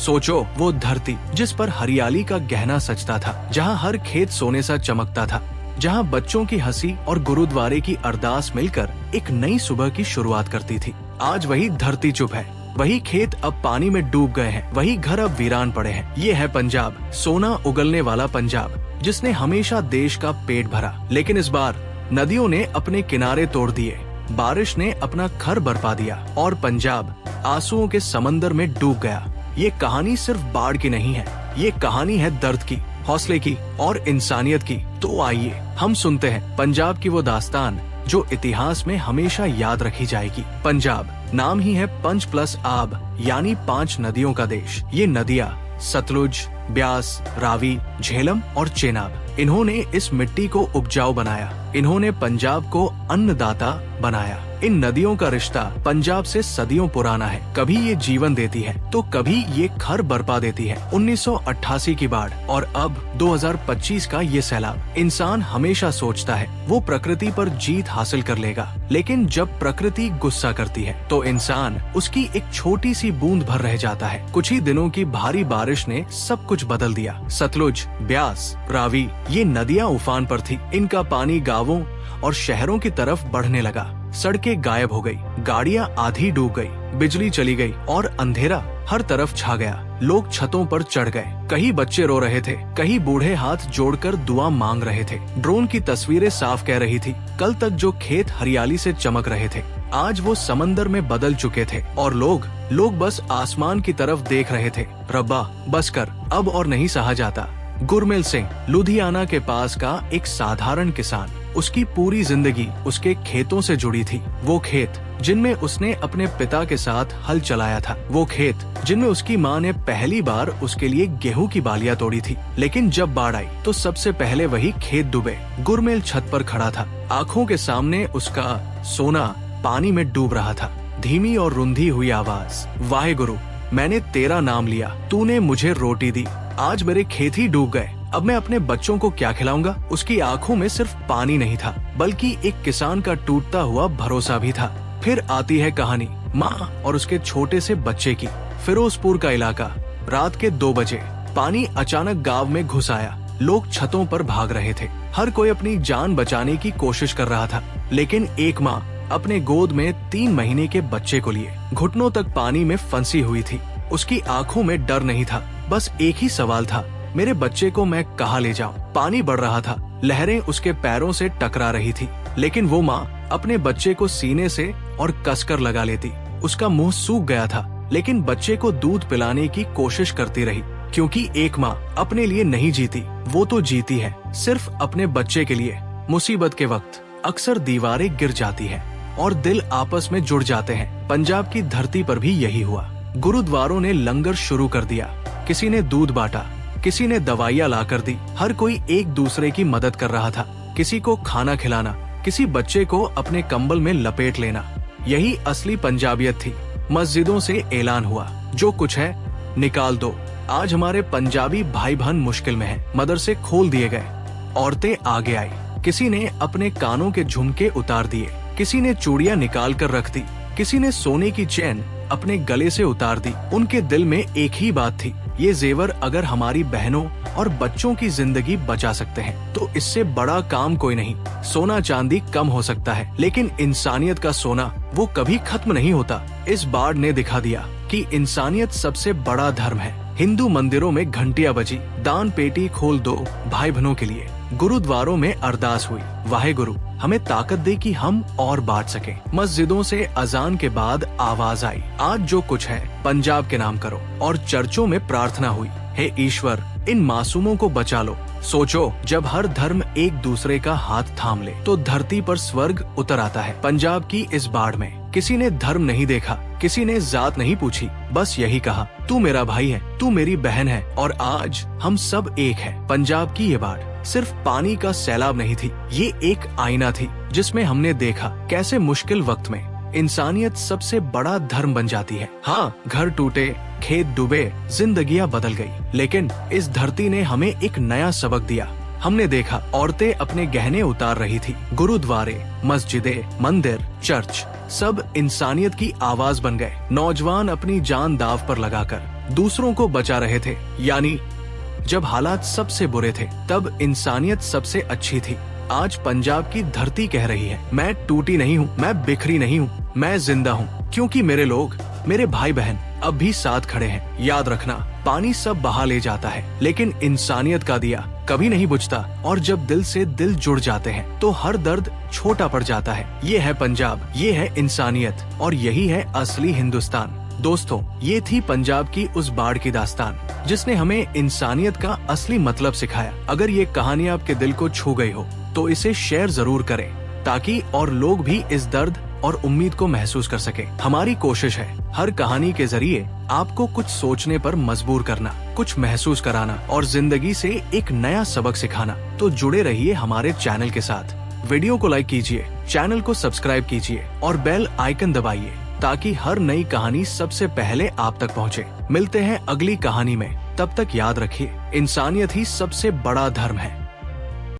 सोचो, वो धरती जिस पर हरियाली का गहना सजता था, जहाँ हर खेत सोने सा चमकता था, जहाँ बच्चों की हंसी और गुरुद्वारे की अरदास मिलकर एक नई सुबह की शुरुआत करती थी। आज वही धरती चुप है, वही खेत अब पानी में डूब गए हैं, वही घर अब वीरान पड़े हैं। ये है पंजाब, सोना उगलने वाला पंजाब, जिसने हमेशा देश का पेट भरा। लेकिन इस बार नदियों ने अपने किनारे तोड़ दिए, बारिश ने अपना घर बरपा दिया और पंजाब आंसुओं के समंदर में डूब गया। ये कहानी सिर्फ बाढ़ की नहीं है, ये कहानी है दर्द की, हौसले की और इंसानियत की। तो आइए हम सुनते हैं पंजाब की वो दास्तान जो इतिहास में हमेशा याद रखी जाएगी। पंजाब नाम ही है पंच प्लस आब, यानी 5 नदियों का देश। ये नदियाँ सतलुज, ब्यास, रावी, झेलम और चेनाब, इन्होंने इस मिट्टी को उपजाऊ बनाया। इन्होंने पंजाब को अन्नदाता बनाया। इन नदियों का रिश्ता पंजाब से सदियों पुराना है। कभी ये जीवन देती है तो कभी ये घर बरपा देती है। 1988 की बाढ़ और अब 2025 का ये सैलाब। इंसान हमेशा सोचता है वो प्रकृति पर जीत हासिल कर लेगा, लेकिन जब प्रकृति गुस्सा करती है तो इंसान उसकी एक छोटी सी बूंद भर रह जाता है। कुछ ही दिनों की भारी बारिश ने सब कुछ बदल दिया। सतलुज, ब्यास, रावी, ये नदियाँ उफान पर थी। इनका पानी गांवों और शहरों की तरफ बढ़ने लगा। सड़कें गायब हो गई, गाड़ियां आधी डूब गई, बिजली चली गई और अंधेरा हर तरफ छा गया। लोग छतों पर चढ़ गए, कहीं बच्चे रो रहे थे, कहीं बूढ़े हाथ जोड़कर दुआ मांग रहे थे। ड्रोन की तस्वीरें साफ कह रही थी, कल तक जो खेत हरियाली से चमक रहे थे आज वो समंदर में बदल चुके थे और लोग बस आसमान की तरफ देख रहे थे। रब्बा बस कर, अब और नहीं सहा जाता। गुरमेल सिंह लुधियाना के पास का एक साधारण किसान, उसकी पूरी जिंदगी उसके खेतों से जुड़ी थी। वो खेत जिनमें उसने अपने पिता के साथ हल चलाया था, वो खेत जिनमें उसकी माँ ने पहली बार उसके लिए गेहूं की बालियां तोड़ी थी। लेकिन जब बाढ़ आई तो सबसे पहले वही खेत डूबे। गुरमेल छत पर खड़ा था, आँखों के सामने उसका सोना पानी में डूब रहा था। धीमी और रुंधी हुई आवाज, वाहे गुरु, मैंने तेरा नाम लिया, तूने मुझे रोटी दी, आज मेरे खेत ही डूब गए, अब मैं अपने बच्चों को क्या खिलाऊंगा। उसकी आंखों में सिर्फ पानी नहीं था, बल्कि एक किसान का टूटता हुआ भरोसा भी था। फिर आती है कहानी माँ और उसके छोटे से बच्चे की। फिरोजपुर का इलाका, रात के 2 बजे पानी अचानक गांव में घुस आया। लोग छतों पर भाग रहे थे, हर कोई अपनी जान बचाने की कोशिश कर रहा था। लेकिन एक माँ अपने गोद में 3 महीने के बच्चे को लिए घुटनों तक पानी में फंसी हुई थी। उसकी आंखों में डर नहीं था, बस एक ही सवाल था, मेरे बच्चे को मैं कहाँ ले जाऊं। पानी बढ़ रहा था, लहरें उसके पैरों से टकरा रही थी, लेकिन वो माँ अपने बच्चे को सीने से और कसकर लगा लेती। उसका मुंह सूख गया था, लेकिन बच्चे को दूध पिलाने की कोशिश करती रही, क्योंकि एक माँ अपने लिए नहीं जीती, वो तो जीती है सिर्फ अपने बच्चे के लिए। मुसीबत के वक्त अक्सर दीवारें गिर जाती है और दिल आपस में जुड़ जाते हैं। पंजाब की धरती पर भी यही हुआ। गुरुद्वारों ने लंगर शुरू कर दिया, किसी ने दूध बांटा, किसी ने दवाइयाँ ला कर दी। हर कोई एक दूसरे की मदद कर रहा था, किसी को खाना खिलाना, किसी बच्चे को अपने कंबल में लपेट लेना। यही असली पंजाबियत थी। मस्जिदों से ऐलान हुआ, जो कुछ है निकाल दो, आज हमारे पंजाबी भाई बहन मुश्किल में हैं। मदरसे खोल दिए गए, औरतें आगे आई, किसी ने अपने कानों के झुमके उतार दिए, किसी ने चूड़ियां निकाल कर रख दी, किसी ने सोने की चैन अपने गले से उतार दी। उनके दिल में एक ही बात थी, ये जेवर अगर हमारी बहनों और बच्चों की जिंदगी बचा सकते हैं तो इससे बड़ा काम कोई नहीं। सोना चांदी कम हो सकता है, लेकिन इंसानियत का सोना वो कभी खत्म नहीं होता। इस बाढ़ ने दिखा दिया कि इंसानियत सबसे बड़ा धर्म है। हिंदू मंदिरों में घंटियां बजी, दान पेटी खोल दो भाई बहनों के लिए। गुरुद्वारों में अरदास हुई, वाहे गुरु, हमें ताकत दे कि हम और बांट सके। मस्जिदों से अजान के बाद आवाज आई, आज जो कुछ है पंजाब के नाम करो। और चर्चों में प्रार्थना हुई, हे ईश्वर, इन मासूमों को बचा लो। सोचो, जब हर धर्म एक दूसरे का हाथ थाम ले तो धरती पर स्वर्ग उतर आता है। पंजाब की इस बाढ़ में किसी ने धर्म नहीं देखा, किसी ने जात नहीं पूछी, बस यही कहा, तू मेरा भाई है, तू मेरी बहन है और आज हम सब एक हैं। पंजाब की ये बाढ़ सिर्फ पानी का सैलाब नहीं थी, ये एक आईना थी जिसमें हमने देखा कैसे मुश्किल वक्त में इंसानियत सबसे बड़ा धर्म बन जाती है। हाँ, घर टूटे, खेत डूबे, जिंदगियां बदल गई, लेकिन इस धरती ने हमें एक नया सबक दिया। हमने देखा औरतें अपने गहने उतार रही थी, गुरुद्वारे, मस्जिदें, मंदिर, चर्च सब इंसानियत की आवाज बन गए। नौजवान अपनी जान दाव पर लगाकर दूसरों को बचा रहे थे। यानी जब हालात सबसे बुरे थे तब इंसानियत सबसे अच्छी थी। आज पंजाब की धरती कह रही है, मैं टूटी नहीं हूँ, मैं बिखरी नहीं हूँ, मैं जिंदा हूँ, क्योंकि मेरे लोग, मेरे भाई बहन अब भी साथ खड़े हैं। याद रखना, पानी सब बहा ले जाता है, लेकिन इंसानियत का दिया कभी नहीं बुझता। और जब दिल से दिल जुड़ जाते हैं तो हर दर्द छोटा पड़ जाता है। ये है पंजाब, ये है इंसानियत, और यही है असली हिंदुस्तान। दोस्तों, ये थी पंजाब की उस बाढ़ की दास्तान जिसने हमें इंसानियत का असली मतलब सिखाया। अगर ये कहानी आपके दिल को छू गई हो तो इसे शेयर जरूर करें, ताकि और लोग भी इस दर्द और उम्मीद को महसूस कर सके। हमारी कोशिश है हर कहानी के जरिए आपको कुछ सोचने पर मजबूर करना, कुछ महसूस कराना और जिंदगी से एक नया सबक सिखाना। तो जुड़े रहिए हमारे चैनल के साथ। वीडियो को लाइक कीजिए, चैनल को सब्सक्राइब कीजिए और बेल आइकन दबाइए, ताकि हर नई कहानी सबसे पहले आप तक पहुंचे। मिलते हैं अगली कहानी में, तब तक याद रखिए, इंसानियत ही सबसे बड़ा धर्म है।